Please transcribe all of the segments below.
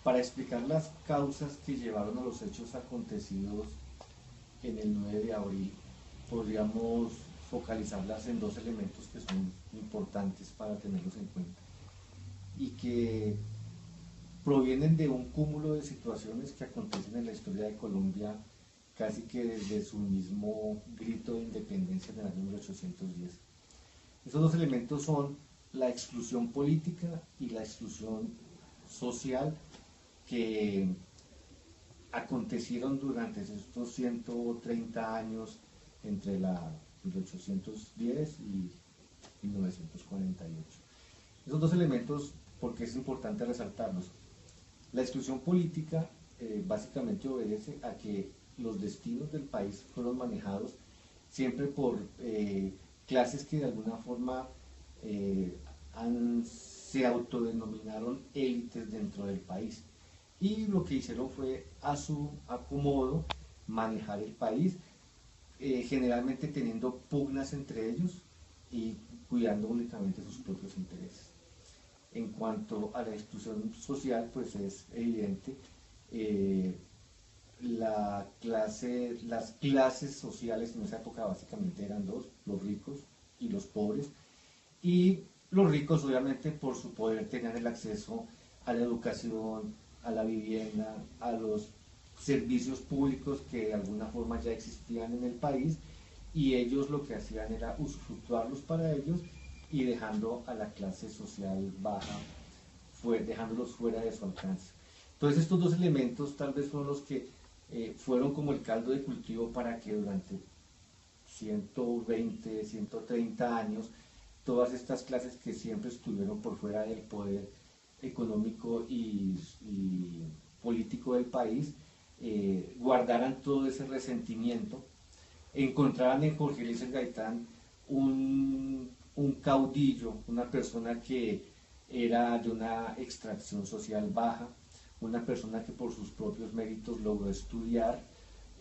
Para explicar las causas que llevaron a los hechos acontecidos en el 9 de abril, podríamos focalizarlas en dos elementos que son importantes para tenerlos en cuenta y que provienen de un cúmulo de situaciones que acontecen en la historia de Colombia casi que desde su mismo grito de independencia en el año 1810. Esos dos elementos son la exclusión política y la exclusión social que acontecieron durante estos 130 años entre la 1810 y 1948. Esos dos elementos, porque es importante resaltarlos. La exclusión política básicamente obedece a que los destinos del país fueron manejados siempre por clases que de alguna forma se autodenominaron élites dentro del país y lo que hicieron fue a su acomodo manejar el país, generalmente teniendo pugnas entre ellos y cuidando únicamente sus propios intereses. En cuanto a la exclusión social, pues es evidente, las clases sociales en esa época básicamente eran dos, los ricos y los pobres, y los ricos obviamente por su poder tenían el acceso a la educación, a la vivienda, a los servicios públicos que de alguna forma ya existían en el país, y ellos lo que hacían era usufructuarlos para ellos y dejando a la clase social baja, dejándolos fuera de su alcance. Entonces estos dos elementos tal vez fueron los que fueron como el caldo de cultivo para que durante 120, 130 años, todas estas clases que siempre estuvieron por fuera del poder económico y político del país, guardaran todo ese resentimiento, encontraran en Jorge Eliezer Gaitán un caudillo, una persona que era de una extracción social baja, una persona que por sus propios méritos logró estudiar,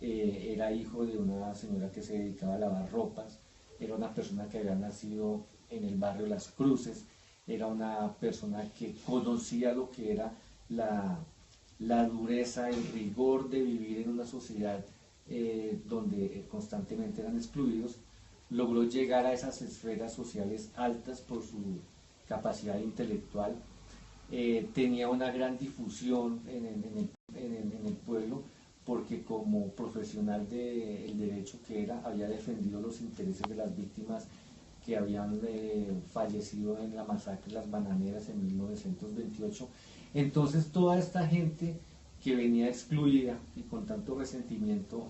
era hijo de una señora que se dedicaba a lavar ropas, era una persona que había nacido en el barrio Las Cruces, era una persona que conocía lo que era la dureza, el rigor de vivir en una sociedad donde constantemente eran excluidos, logró llegar a esas esferas sociales altas por su capacidad intelectual, tenía una gran difusión en el pueblo, porque como profesional del derecho que era, había defendido los intereses de las víctimas que habían fallecido en la masacre de las Bananeras en 1928. Entonces toda esta gente que venía excluida y con tanto resentimiento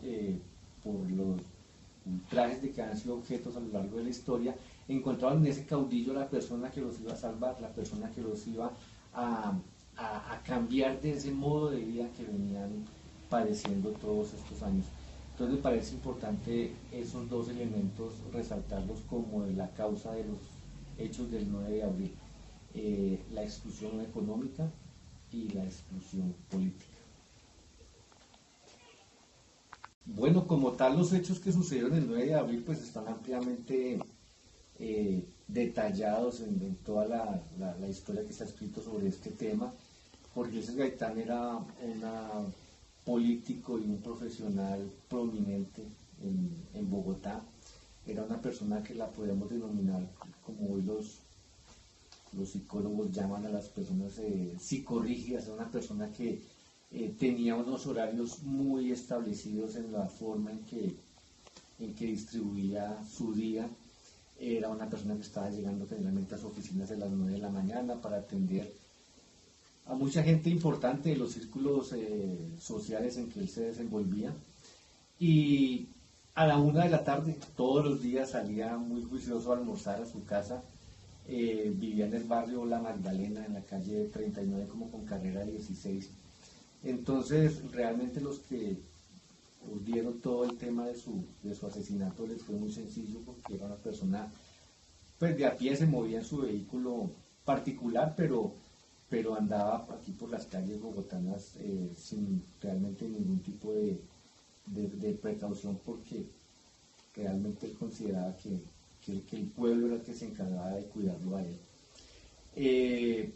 por los ultrajes de que han sido objetos a lo largo de la historia, encontraron en ese caudillo la persona que los iba a salvar, la persona que los iba a cambiar de ese modo de vida que venían padeciendo todos estos años. Entonces me parece importante esos dos elementos resaltarlos como la causa de los hechos del 9 de abril, la exclusión económica y la exclusión política. Bueno, como tal, los hechos que sucedieron el 9 de abril pues están ampliamente detallados en toda la historia que se ha escrito sobre este tema. Jorge Eliezer Gaitán era un político y un profesional prominente en Bogotá. Era una persona que la podemos denominar, como hoy los psicólogos llaman a las personas psicorrígidas, era una persona que tenía unos horarios muy establecidos en la forma en que distribuía su día. Era una persona que estaba llegando generalmente a sus oficinas a las 9 de la mañana para atender a mucha gente importante de los círculos sociales en que él se desenvolvía. Y a la 1 de la tarde, todos los días, salía muy juicioso a almorzar a su casa. Vivía en el barrio La Magdalena, en la calle 39, como con carrera 16. Entonces, realmente los que dieron todo el tema de su asesinato les fue muy sencillo, porque era una persona pues de a pie, se movía en su vehículo particular, pero andaba aquí por las calles bogotanas sin realmente ningún tipo de precaución, porque realmente él consideraba que el pueblo era el que se encargaba de cuidarlo a él.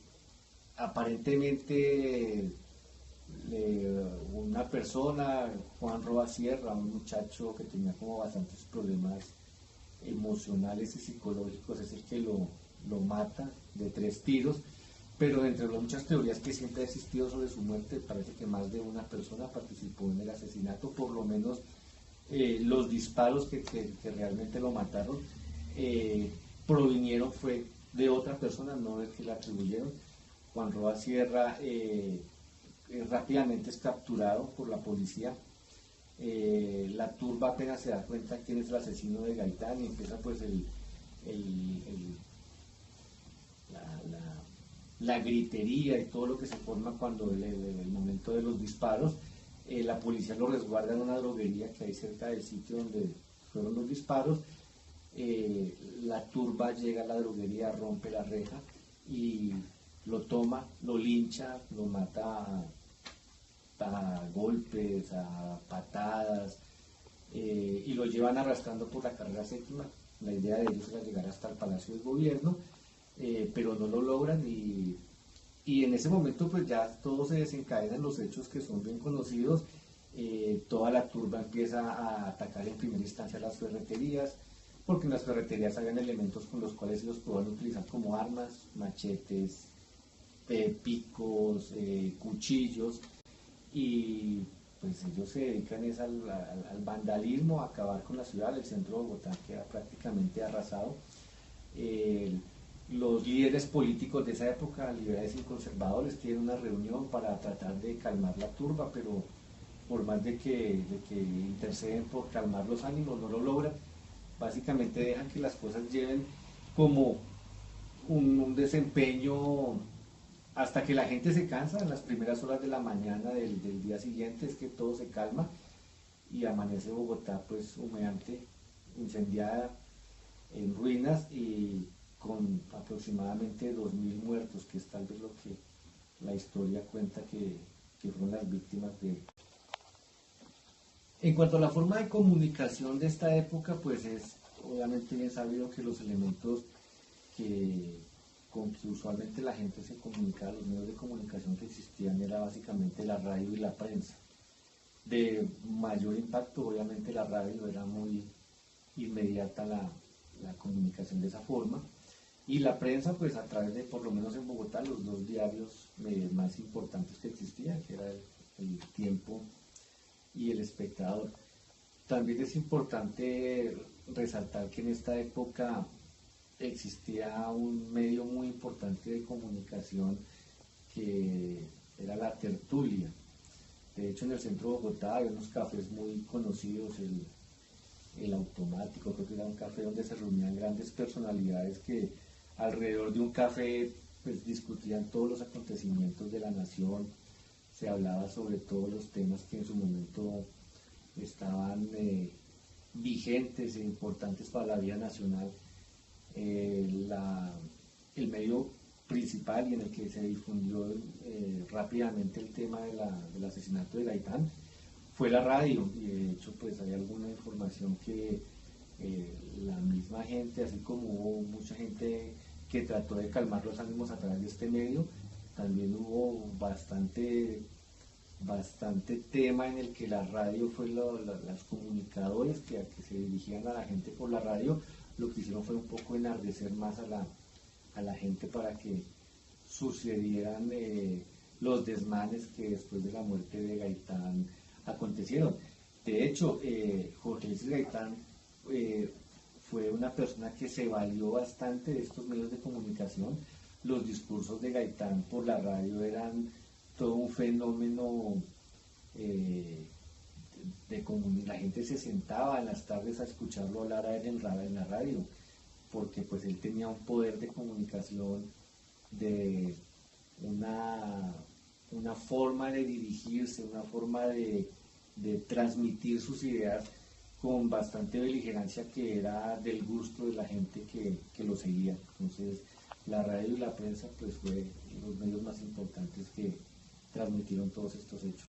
Aparentemente una persona, Juan Roa Sierra, un muchacho que tenía como bastantes problemas emocionales y psicológicos, es el que lo mata de 3 tiros, pero entre las muchas teorías que siempre ha existido sobre su muerte, parece que más de una persona participó en el asesinato, por lo menos los disparos que realmente lo mataron provinieron fue de otra persona, no del que le atribuyeron. Juan Roa Sierra rápidamente es capturado por la policía. La turba apenas se da cuenta quién es el asesino de Gaitán y empieza pues la gritería y todo lo que se forma cuando el momento de los disparos. La policía lo resguarda en una droguería que hay cerca del sitio donde fueron los disparos. La turba llega a la droguería, rompe la reja y lo toma, lo lincha, lo mata a golpes, a patadas, y lo llevan arrastrando por la carrera séptima. La idea de ellos era llegar hasta el Palacio del Gobierno, pero no lo logran y en ese momento pues ya todo se desencadena en los hechos que son bien conocidos. Toda la turba empieza a atacar en primera instancia las ferreterías, porque en las ferreterías habían elementos con los cuales ellos podían utilizar como armas, machetes, picos, cuchillos, y pues ellos se dedican al vandalismo, a acabar con la ciudad. El centro de Bogotá queda prácticamente arrasado. Los líderes políticos de esa época, liberales y conservadores, tienen una reunión para tratar de calmar la turba, pero por más de que interceden por calmar los ánimos, no lo logran. Básicamente dejan que las cosas lleven como un desempeño hasta que la gente se cansa. En las primeras horas de la mañana del día siguiente es que todo se calma y amanece Bogotá pues humeante, incendiada, en ruinas y con aproximadamente 2000 muertos, que es tal vez lo que la historia cuenta que fueron las víctimas de... En cuanto a la forma de comunicación de esta época, pues es obviamente bien sabido que los elementos con que usualmente la gente se comunicaba, los medios de comunicación que existían, era básicamente la radio y la prensa. De mayor impacto, obviamente la radio, era muy inmediata la comunicación de esa forma, y la prensa pues a través de, por lo menos en Bogotá, los 2 diarios más importantes que existían, que era el Tiempo y El Espectador. También es importante resaltar que en esta época existía un medio muy importante de comunicación que era la tertulia. De hecho, en el centro de Bogotá hay unos cafés muy conocidos, el Automático, creo que era un café donde se reunían grandes personalidades que alrededor de un café pues discutían todos los acontecimientos de la nación. Se hablaba sobre todos los temas que en su momento estaban vigentes e importantes para la vida nacional. El medio principal y en el que se difundió rápidamente el tema del asesinato de Gaitán fue la radio, y de hecho pues hay alguna información que la misma gente, así como hubo mucha gente que trató de calmar los ánimos a través de este medio, también hubo bastante tema en el que la radio fue los comunicadores que se dirigían a la gente por la radio, lo que hicieron fue un poco enardecer más a la gente para que sucedieran los desmanes que después de la muerte de Gaitán acontecieron. De hecho, Jorge Luis Gaitán fue una persona que se valió bastante de estos medios de comunicación. Los discursos de Gaitán por la radio eran todo un fenómeno la gente se sentaba en las tardes a escucharlo hablar a él en la radio, porque pues él tenía un poder de comunicación, de una forma de dirigirse, una forma de transmitir sus ideas con bastante beligerancia, que era del gusto de la gente que lo seguía. Entonces la radio y la prensa pues fue los medios más importantes que transmitieron todos estos hechos.